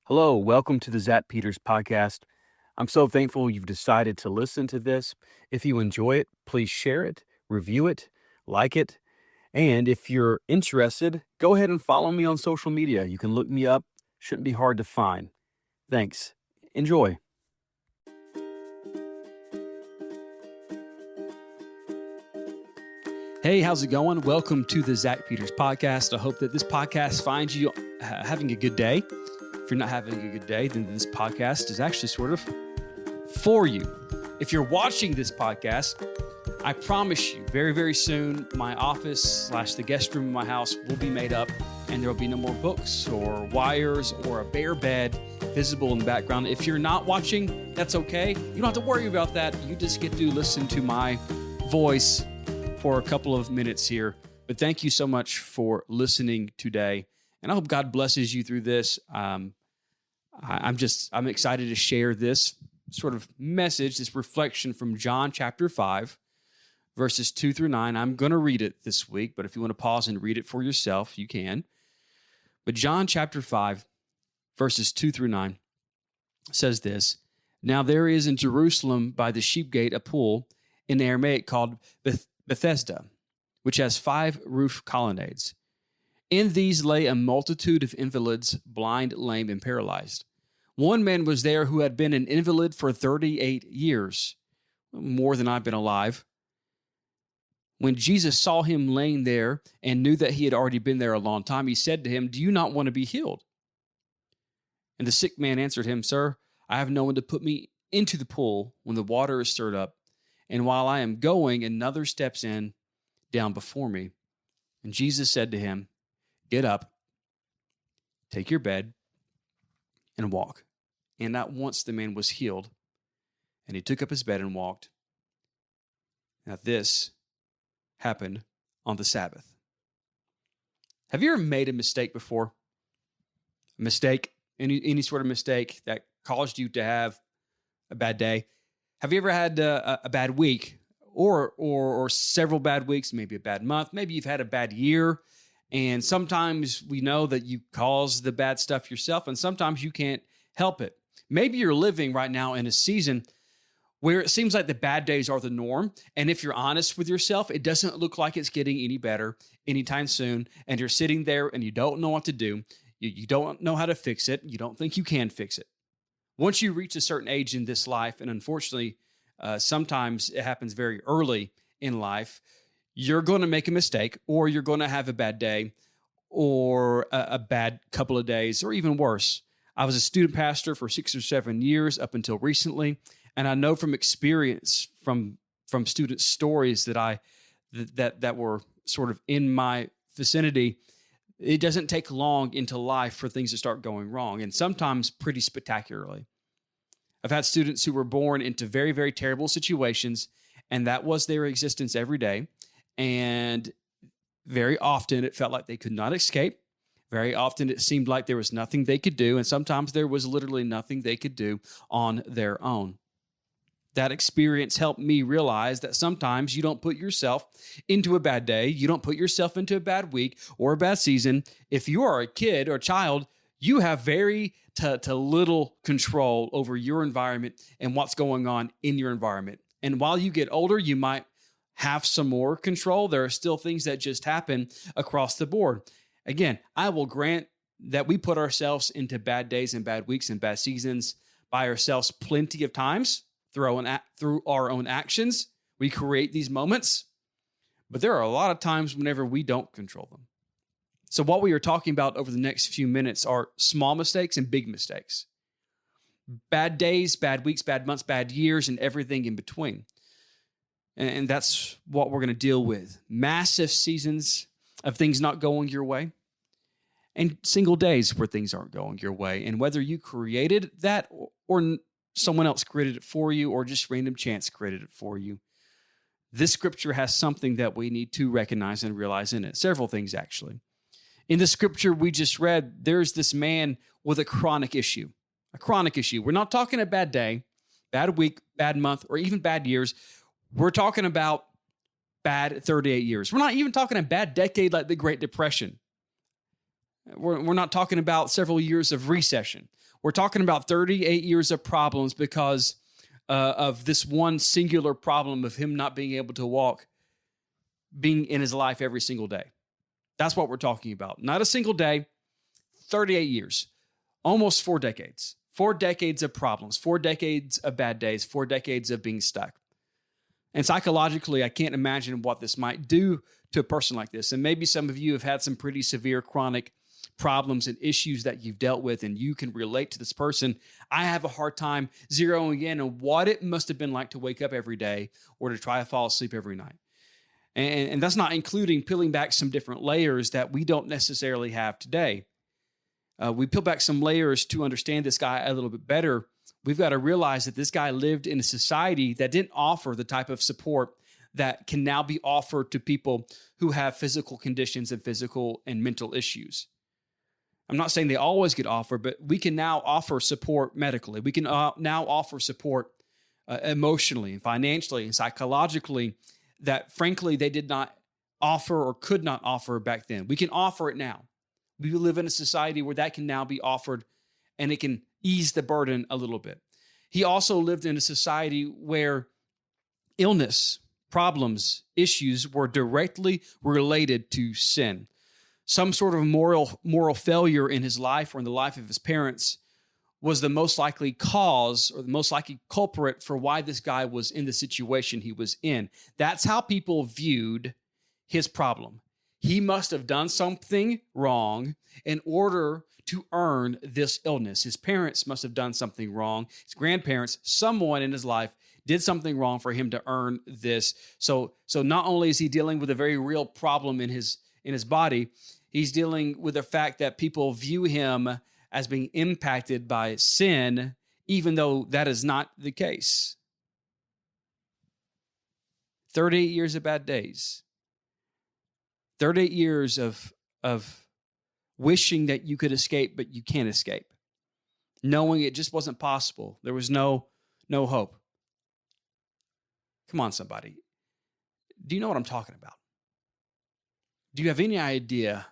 Hello, welcome to the Zach Peters podcast. I'm so thankful you've decided to listen to this. If you enjoy it, please share it, review it, like it, and if you're interested, go ahead and follow me on social media. You can look me up, shouldn't be hard to find. Thanks. Enjoy. Hey, how's it going? Welcome to the Zach Peters podcast. I hope that this podcast finds you having a good day. If you're not having a good day, then this podcast is actually sort of for you. If you're watching this podcast, I promise you very, very soon, my office / the guest room in my house will be made up and there will be no more books or wires or a bare bed visible in the background. If you're not watching, that's okay. You don't have to worry about that. You just get to listen to my voice for a couple of minutes here. But thank you so much for listening today. And I hope God blesses you through this. I'm excited to share this sort of message, this reflection from John chapter 5, verses 2 through 9. I'm going to read it this week, but if you want to pause and read it for yourself, you can. But John chapter 5, verses 2 through 9 says this: Now there is in Jerusalem by the sheep gate a pool in Aramaic called Bethesda, which has 5 roof colonnades. In these lay a multitude of invalids, blind, lame, and paralyzed. One man was there who had been an invalid for 38 years, more than I've been alive. When Jesus saw him laying there and knew that he had already been there a long time, he said to him, "Do you not want to be healed?" And the sick man answered him, "Sir, I have no one to put me into the pool when the water is stirred up. And while I am going, another steps in down before me." And Jesus said to him, "Get up, take your bed, and walk." And at once the man was healed, and he took up his bed and walked. Now this happened on the Sabbath. Have you ever made a mistake before? A mistake, any sort of mistake that caused you to have a bad day? Have you ever had a bad week or several bad weeks, maybe a bad month? Maybe you've had a bad year. And sometimes we know that you cause the bad stuff yourself, and sometimes you can't help it. Maybe you're living right now in a season where it seems like the bad days are the norm. And if you're honest with yourself, it doesn't look like it's getting any better anytime soon. And you're sitting there and you don't know what to do. You don't know how to fix it. You don't think you can fix it. Once you reach a certain age in this life, and unfortunately, sometimes it happens very early in life, you're going to make a mistake, or you're going to have a bad day, or a bad couple of days, or even worse. I was a student pastor for 6 or 7 years up until recently, and I know from experience, from student stories that were sort of in my vicinity, it doesn't take long into life for things to start going wrong, and sometimes pretty spectacularly. I've had students who were born into very, very terrible situations, and that was their existence every day. And very often it felt like they could not escape. Very often it seemed like there was nothing they could do. And sometimes there was literally nothing they could do on their own. That experience helped me realize that sometimes you don't put yourself into a bad day. You don't put yourself into a bad week or a bad season. If you are a kid or a child, you have very to little control over your environment and what's going on in your environment. And while you get older, you might have some more control. There are still things that just happen across the board. Again, I will grant that we put ourselves into bad days and bad weeks and bad seasons by ourselves plenty of times through our own actions. We create these moments, but there are a lot of times whenever we don't control them. So what we are talking about over the next few minutes are small mistakes and big mistakes. Bad days, bad weeks, bad months, bad years, and everything in between. And that's what we're going to deal with. Massive seasons of things not going your way, and single days where things aren't going your way. And whether you created that or someone else created it for you, or just random chance created it for you, this scripture has something that we need to recognize and realize in it. Several things, actually. In the scripture we just read, there's this man with a chronic issue. A chronic issue. We're not talking a bad day, bad week, bad month, or even bad years. We're talking about bad 38 years. We're not even talking a bad decade like the Great Depression. We're not talking about several years of recession. We're talking about 38 years of problems because of this one singular problem of him not being able to walk, being in his life every single day. That's what we're talking about. Not a single day, 38 years, almost 4 decades. 4 decades of problems, 4 decades of bad days, 4 decades of being stuck. And psychologically, I can't imagine what this might do to a person like this. And maybe some of you have had some pretty severe chronic problems and issues that you've dealt with, and you can relate to this person. I have a hard time zeroing in on what it must have been like to wake up every day or to try to fall asleep every night. And that's not including peeling back some different layers that we don't necessarily have today. We peel back some layers to understand this guy a little bit better. We've got to realize that this guy lived in a society that didn't offer the type of support that can now be offered to people who have physical conditions and physical and mental issues. I'm not saying they always get offered, but we can now offer support medically. We can now offer support emotionally and financially and psychologically that, frankly, they did not offer or could not offer back then. We can offer it now. We live in a society where that can now be offered, and it can ease the burden a little bit. He also lived in a society where illness, problems, issues were directly related to sin. Some sort of moral failure in his life or in the life of his parents was the most likely cause or the most likely culprit for why this guy was in the situation he was in. That's how people viewed his problem. He must have done something wrong in order to earn this illness. His parents must have done something wrong. His grandparents, someone in his life did something wrong for him to earn this. So not only is he dealing with a very real problem in his body, he's dealing with the fact that people view him as being impacted by sin, even though that is not the case. 38 years of bad days. 38 years of wishing that you could escape, but you can't escape. Knowing it just wasn't possible. There was no hope. Come on, somebody. Do you know what I'm talking about? Do you have any idea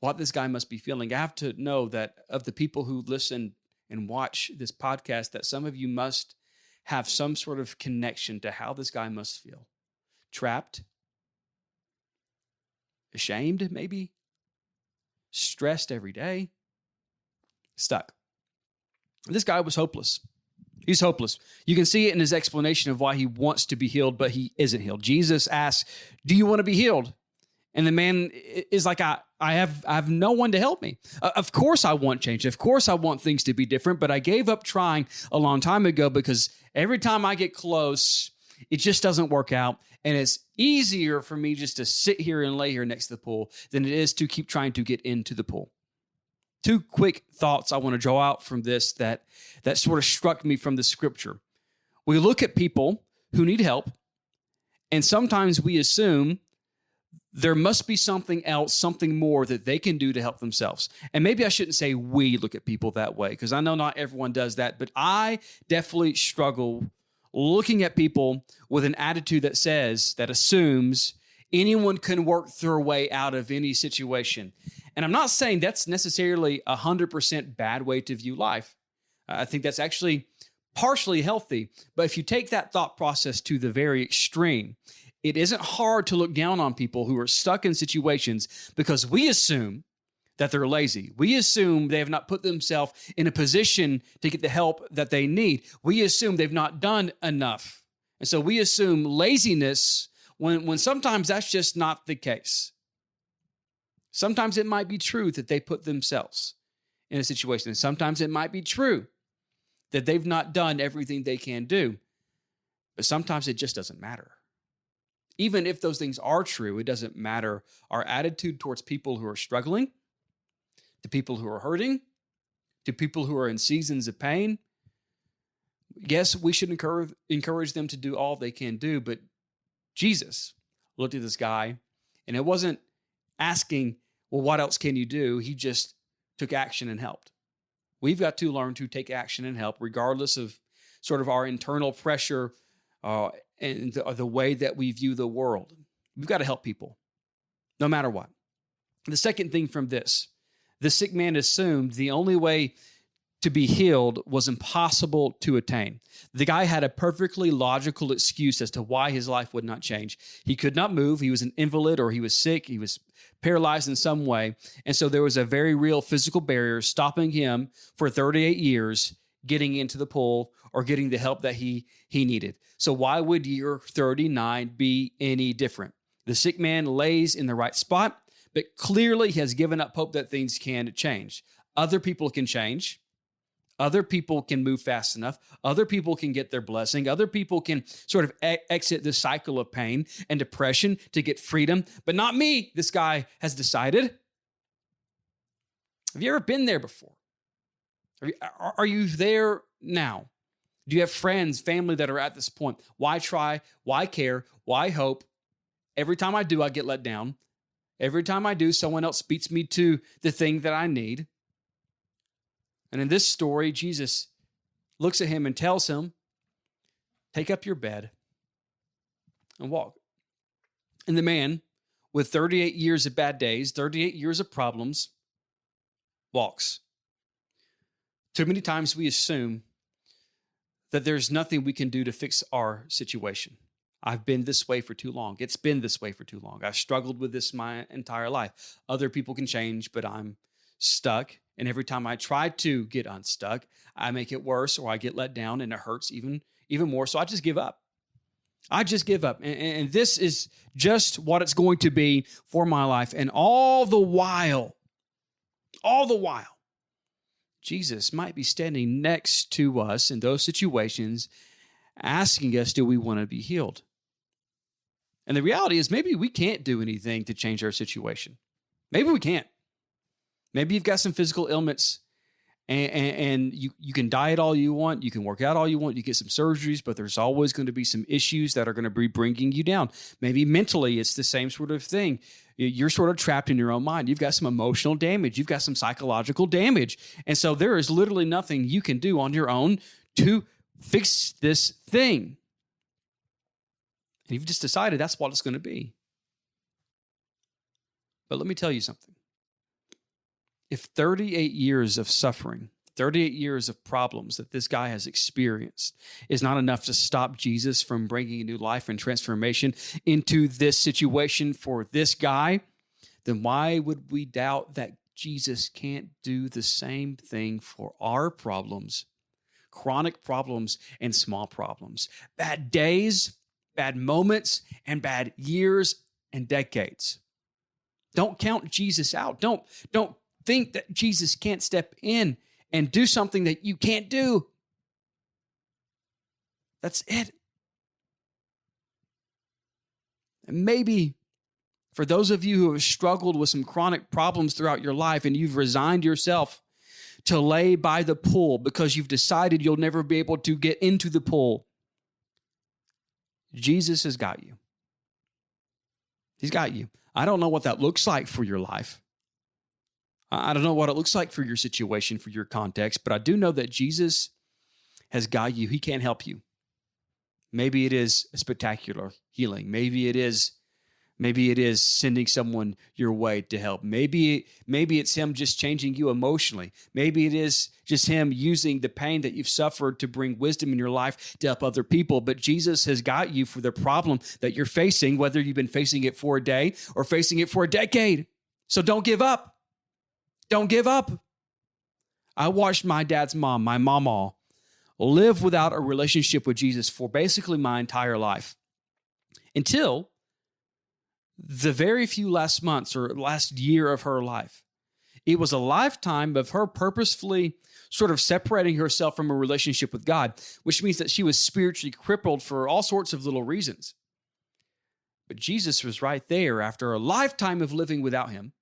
what this guy must be feeling? I have to know that of the people who listen and watch this podcast, that some of you must have some sort of connection to how this guy must feel. Trapped, ashamed, maybe, stressed every day, stuck. This guy was hopeless. He's hopeless. You can see it in his explanation of why he wants to be healed, but he isn't healed. Jesus asks, "Do you want to be healed?" And the man is like, I have no one to help me. Of course I want change. Of course I want things to be different, but I gave up trying a long time ago because every time I get close, it just doesn't work out. And it's easier for me just to sit here and lay here next to the pool than it is to keep trying to get into the pool. 2 quick thoughts I want to draw out from this that sort of struck me from the scripture. We look at people who need help, and sometimes we assume there must be something else, something more that they can do to help themselves. And maybe I shouldn't say we look at people that way, because I know not everyone does that, but I definitely struggle looking at people with an attitude that assumes anyone can work their way out of any situation. And I'm not saying that's necessarily 100% bad way to view life. I think that's actually partially healthy. But if you take that thought process to the very extreme, it isn't hard to look down on people who are stuck in situations because we assume that they're lazy. We assume they have not put themselves in a position to get the help that they need. We assume they've not done enough. And so we assume laziness when sometimes that's just not the case. Sometimes it might be true that they put themselves in a situation. And sometimes it might be true that they've not done everything they can do. But sometimes it just doesn't matter. Even if those things are true, it doesn't matter. Our attitude towards people who are struggling, to people who are hurting, to people who are in seasons of pain. Yes, we should encourage them to do all they can do, but Jesus looked at this guy, and it wasn't asking, well, what else can you do? He just took action and helped. We've got to learn to take action and help, regardless of sort of our internal pressure and the way that we view the world. We've got to help people, no matter what. The second thing from this The sick man assumed the only way to be healed was impossible to attain. The guy had a perfectly logical excuse as to why his life would not change. He could not move. He was an invalid, or he was sick. He was paralyzed in some way. And so there was a very real physical barrier stopping him for 38 years getting into the pool or getting the help that he needed. So why would year 39 be any different? The sick man lays in the right spot, but clearly he has given up hope that things can change. Other people can change. Other people can move fast enough. Other people can get their blessing. Other people can sort of exit the cycle of pain and depression to get freedom, but not me, this guy has decided. Have you ever been there before? Are you there now? Do you have friends, family that are at this point? Why try? Why care? Why hope? Every time I do, I get let down. Every time I do, someone else beats me to the thing that I need. And in this story, Jesus looks at him and tells him, take up your bed and walk. And the man, with 38 years of bad days, 38 years of problems, walks. Too many times we assume that there's nothing we can do to fix our situation. I've been this way for too long. It's been this way for too long. I've struggled with this my entire life. Other people can change, but I'm stuck. And every time I try to get unstuck, I make it worse, or I get let down, and it hurts even more. So I just give up. I just give up. And this is just what it's going to be for my life. And all the while, Jesus might be standing next to us in those situations, asking us, do we want to be healed? And the reality is maybe we can't do anything to change our situation. Maybe we can't. Maybe you've got some physical ailments and you can diet all you want. You can work out all you want. You get some surgeries, but there's always going to be some issues that are going to be bringing you down. Maybe mentally it's the same sort of thing. You're sort of trapped in your own mind. You've got some emotional damage. You've got some psychological damage. And so there is literally nothing you can do on your own to fix this thing. And you've just decided that's what it's going to be. But let me tell you something. If 38 years of suffering, 38 years of problems that this guy has experienced is not enough to stop Jesus from bringing a new life and transformation into this situation for this guy, then why would we doubt that Jesus can't do the same thing for our problems, chronic problems and small problems, bad days, bad moments, and bad years and decades? Don't count Jesus out. Don't think that Jesus can't step in and do something that you can't do. That's it. And maybe for those of you who have struggled with some chronic problems throughout your life and you've resigned yourself to lay by the pool because you've decided you'll never be able to get into the pool, Jesus has got you. He's got you. I don't know what that looks like for your life. I don't know what it looks like for your situation, for your context, but I do know that Jesus has got you. He can't help you. Maybe it is a spectacular healing. Maybe it is sending someone your way to help. Maybe it's him just changing you emotionally. Maybe it is just him using the pain that you've suffered to bring wisdom in your life to help other people. But Jesus has got you for the problem that you're facing, whether you've been facing it for a day or facing it for a decade. So don't give up. Don't give up. I watched my dad's mom, my mama, live without a relationship with Jesus for basically my entire life until the very few last months or last year of her life. It was a lifetime of her purposefully sort of separating herself from a relationship with God, which means that she was spiritually crippled for all sorts of little reasons. But Jesus was right there after a lifetime of living without him,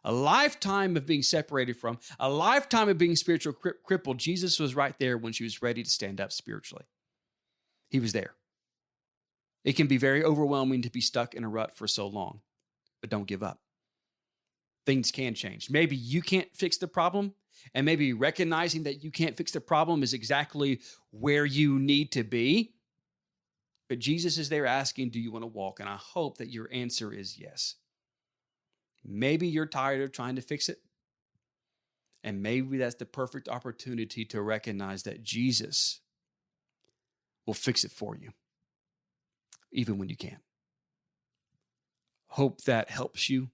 a lifetime of being separated from, a lifetime of being spiritually crippled. Jesus was right there when she was ready to stand up spiritually. He was there. It can be very overwhelming to be stuck in a rut for so long, but don't give up. Things can change. Maybe you can't fix the problem, and maybe recognizing that you can't fix the problem is exactly where you need to be. But Jesus is there asking, do you want to walk? And I hope that your answer is yes. Maybe you're tired of trying to fix it. And maybe that's the perfect opportunity to recognize that Jesus will fix it for you, even when you can't. Hope that helps you.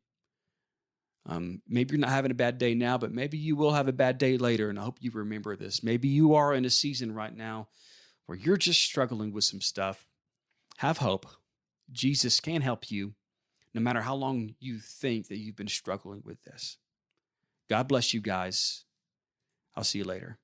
Maybe you're not having a bad day now, but maybe you will have a bad day later, and I hope you remember this. Maybe you are in a season right now where you're just struggling with some stuff. Have hope. Jesus can help you, no matter how long you think that you've been struggling with this. God bless you guys. I'll see you later.